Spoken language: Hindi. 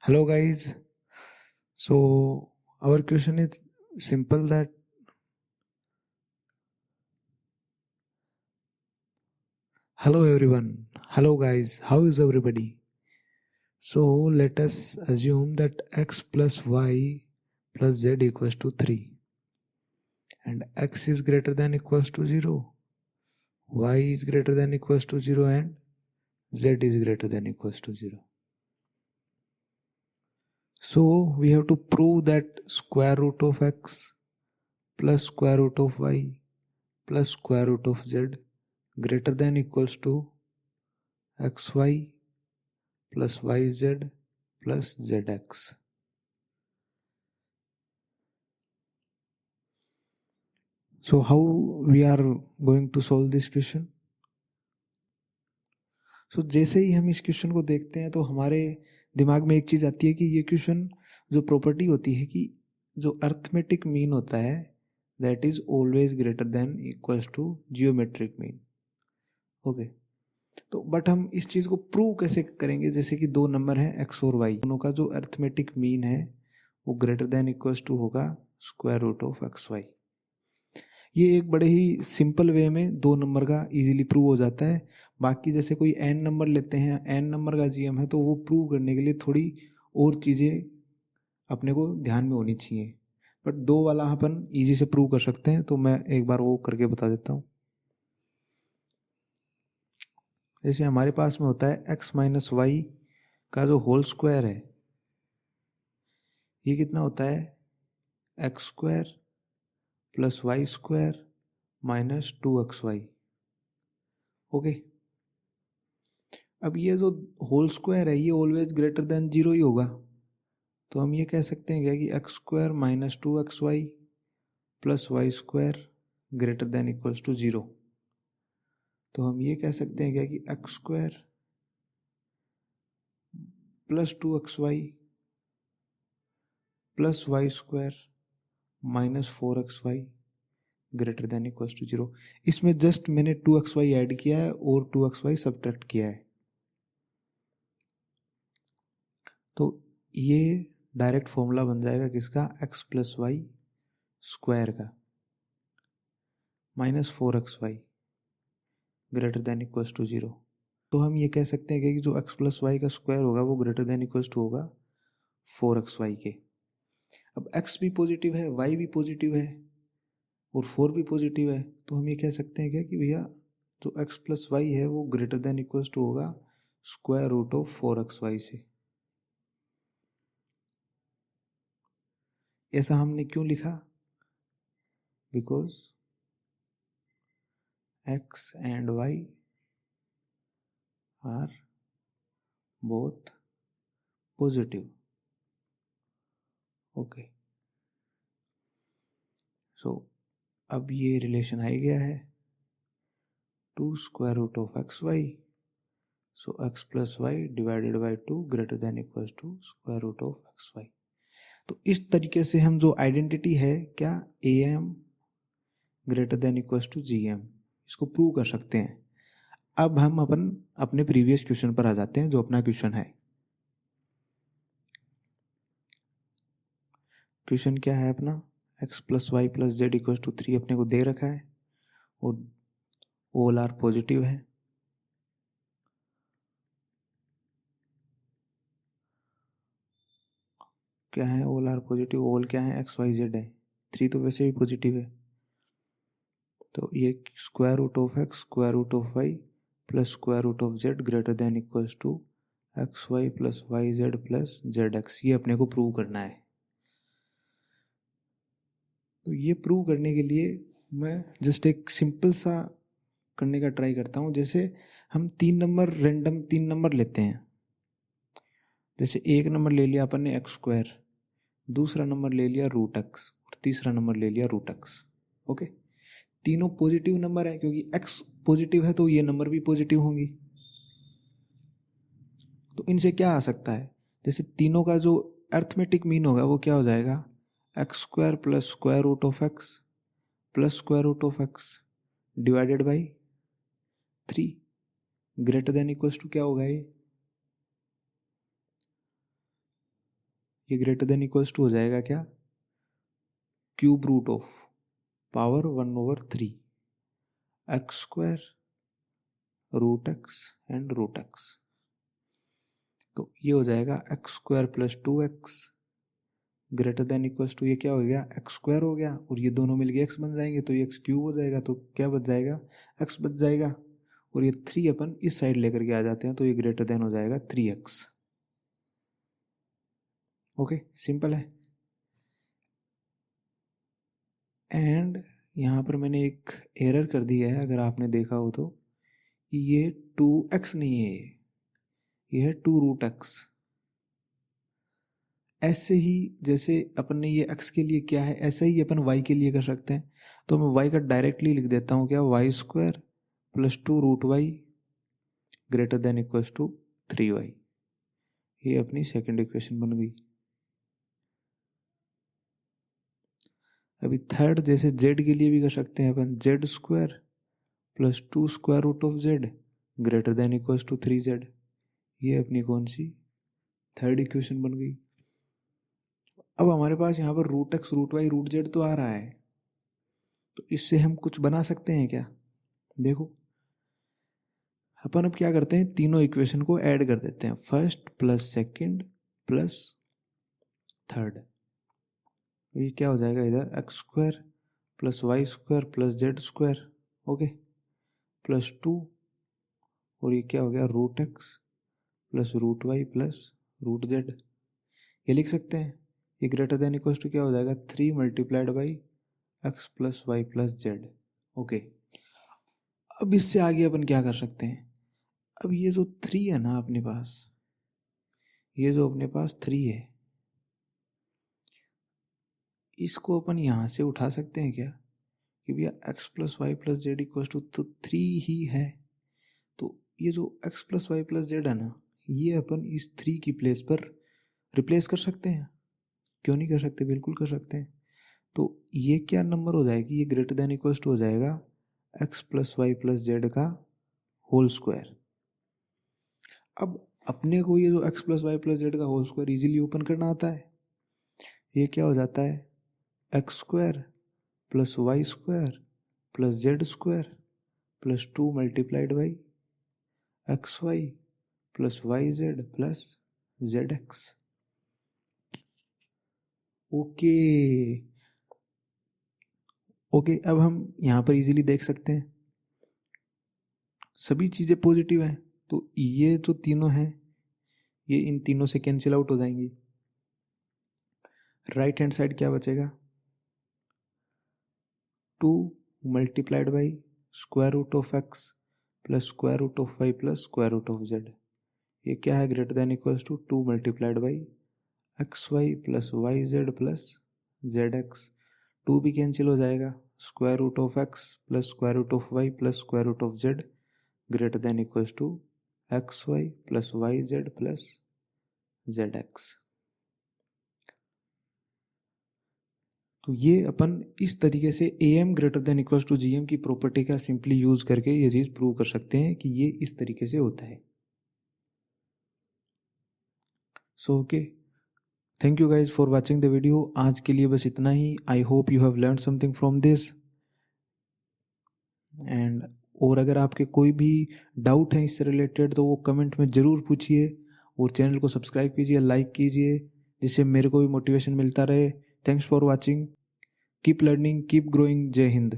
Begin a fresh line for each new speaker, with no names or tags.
Hello guys. So our question is simple that hello everyone. Hello guys. How is everybody? So let us assume that x plus y plus z equals to 3 and x is greater than equals to 0, y is greater than equals to 0 and z is greater than equals to 0. So we have to prove that square root of x plus square root of y plus square root of z greater than equals to xy plus yz plus zx. So how we are going to solve this question? So जैसे ही हम इस क्वेश्चन को देखते हैं तो हमारे दिमाग में एक चीज आती है कि ये क्वेश्चन जो प्रॉपर्टी होती है कि जो अर्थमेटिक मीन होता है that is always greater than equals to geometric mean. Okay, तो बट हम इस चीज को प्रूव कैसे करेंगे? जैसे कि दो नंबर हैं x और y, दोनों का जो अर्थमेटिक मीन है वो ग्रेटर देन इक्वल्स टू होगा square root of x Y. ये एक बड़े ही सिंपल वे में दो नंबर का इजीली प्रूव हो जाता है. बाकी जैसे कोई n नंबर लेते हैं, n नंबर का जीएम है, तो वो प्रूव करने के लिए थोड़ी और चीज़ें अपने को ध्यान में होनी चाहिए. बट दो वाला अपन इजी से प्रूव कर सकते हैं, तो मैं एक बार वो करके बता देता हूँ. जैसे हमारे पास में होता है x माइनस वाई का जो होल स्क्वायर है, ये कितना होता है x square plus y square minus 2xy. Okay, अब ये जो होल स्क्वायर है ये ऑलवेज ग्रेटर देन 0 ही होगा. तो हम ये कह सकते हैं क्या कि x square minus 2xy plus y square greater than equals to 0. तो हम ये कह सकते हैं क्या कि x square plus 2xy plus y square minus 4xy greater than equals to 0. इसमें जस्ट मैंने 2xy ऐड किया है और 2xy सब्ट्रैक्ट किया है. तो ये डायरेक्ट फॉर्मूला बन जाएगा किसका? x प्लस वाई स्क्वायर का minus 4xy greater than equals to 0. तो हम ये कह सकते हैं कि जो x प्लस वाई का स्क्वायर होगा वो ग्रेटर देन इक्वल्स टू होगा 4xy के. अब x भी पॉजिटिव है, y भी पॉजिटिव है और 4 भी पॉजिटिव है, तो हम ये कह सकते हैं क्या कि भैया जो x प्लस वाई है वो ग्रेटर देन इक्वल्स टू होगा स्क्वायर रूट ऑफ 4xy से. ऐसा हमने क्यों लिखा? Because x and y are both positive. Okay, so अब ये रिलेशन आ गया है 2 square root of x y. So x plus y divided by 2 greater than equals to square root of x y. तो इस तरीके से हम जो आइडेंटिटी है क्या am greater than equals to gm, इसको प्रूव कर सकते हैं. अब हम अपने प्रीवियस क्वेश्चन पर आ जाते हैं जो अपना क्वेश्चन है. क्वेश्चन क्या है अपना? x plus y plus z equals to 3 अपने को दे रखा है और ऑल आर पॉजिटिव है. क्या है? All are positive. ऑल क्या है? एक्स वाई जेड है. 3 तो वैसे भी पॉजिटिव है. तो ये square root of x square root of y plus square root of z greater than equals to x y plus y z plus z x, ये अपने को प्रूव करना है. तो ये प्रूव करने के लिए मैं जस्ट एक सिंपल सा करने का ट्राई करता हूँ. जैसे हम 3 नंबर रेंडम 3 नंबर लेते हैं. जैसे एक नंबर ले लिया अपन ने एक्स स्क्वायर, दूसरा नंबर ले लिया रूट एक्स और तीसरा नंबर ले लिया रूट एक्स. ओके, तीनों पॉजिटिव नंबर है क्योंकि x पॉजिटिव है तो ये नंबर भी पॉजिटिव होंगी. तो इनसे क्या आ सकता है? जैसे तीनों का जो अर्थमेटिक मीन होगा वो क्या हो जाएगा? X square plus square root of x plus square root of x divided by 3 greater than equals to क्या होगा? ये ये ग्रेटर देन इक्वल्स टू हो जाएगा क्या, cube root of power 1/3 x square root x and root x. तो ये हो जाएगा x square plus 2x greater than equals to, ये क्या हो गया, एक्स स्क्वायर हो गया और ये दोनों मिलके एक्स बन जाएंगे तो ये एक्स क्यूब हो जाएगा, तो क्या बच जाएगा, एक्स बच जाएगा। और ये 3 अपन इस साइड लेकर के आ जाते हैं तो ये ग्रेटर देन हो जाएगा 3x। ओके, सिंपल है। एंड यहाँ पर मैंने एक एरर कर दिया है, अगर आपने देखा हो तो, ये 2x नहीं है, ये है 2 रूट एक्स। ऐसे ही जैसे अपन ने ये x के लिए किया है, ऐसे ही अपन y के लिए कर सकते हैं। तो मैं y का डायरेक्टली लिख देता हूँ क्या, y square plus 2 root y greater than equals to 3y। ये अपनी सेकंड इक्वेशन बन गई। अभी थर्ड, जैसे z के लिए भी कर सकते हैं अपन, z square plus 2 square root of z greater than equals to 3z। ये अपनी कौन सी, थर्ड इक्वेशन बन गई। अब हमारे पास यहाँ पर root x root y root z तो आ रहा है, तो इससे हम कुछ बना सकते हैं क्या, देखो अपन अब क्या करते हैं, तीनों इक्वेशन को ऐड कर देते हैं, first plus second plus third. ये क्या हो जाएगा, इधर x square plus y square plus z square, okay, plus 2, और ये क्या हो गया, root x plus root y plus root z. ये लिख सकते हैं, ये ग्रेटर देन इक्वल्स टू क्या हो जाएगा, 3 multiplied by x plus y plus z. Okay, अब इससे आगे अपन क्या कर सकते हैं, अब ये जो 3 है ना अपने पास, ये जो अपने पास 3 है, इसको अपन यहाँ से उठा सकते हैं क्या, कि भैया x plus y plus z equals to तो 3 ही है, तो ये जो x plus y plus z है ना, ये अपन इस 3 की प्लेस पर रिप्लेस कर सकते हैं, क्यों नहीं कर सकते, बिल्कुल कर सकते हैं। तो ये क्या नंबर हो जाएगी, ये ग्रेटर देन इक्वल्स टू हो जाएगा x plus y plus z का होल स्क्वायर। अब अपने को ये जो x plus y plus z का होल स्क्वायर इजीली ओपन करना आता है, ये क्या हो जाता है, x square plus y square plus z square plus 2 multiplied by x y plus y z plus z x. Okay, अब हम यहाँ पर इजीली देख सकते हैं सभी चीज़ें पॉजिटिव हैं, तो ये जो तीनों हैं ये इन तीनों से कैंसिल आउट हो जाएंगी। राइट हैंड साइड क्या बचेगा, 2 multiplied by square root of x plus square root of y plus square root of z. ये क्या है, greater than equals to 2 multiplied by x y plus y z plus z x. 2 भी कैंसिल हो जाएगा, square root of x plus square root of y plus square root of z greater than equals to x y plus y z plus z x. तो ये अपन इस तरीके से A M greater than equals to G M की प्रॉपर्टी का सिंपली यूज करके ये चीज प्रूव कर सकते हैं कि ये इस तरीके से होता है। So okay, thank you guys for watching the video. आज के लिए बस इतना ही। I hope you have learn something from this. And और अगर आपके कोई भी डाउट है इससे रिलेटेड तो वो कमेंट में ज़रूर पूछिए, और चैनल को सब्सक्राइब कीजिए, लाइक कीजिए, जिससे मेरे को भी मोटिवेशन मिलता रहे। Thanks for watching, keep learning, keep growing. जय हिंद।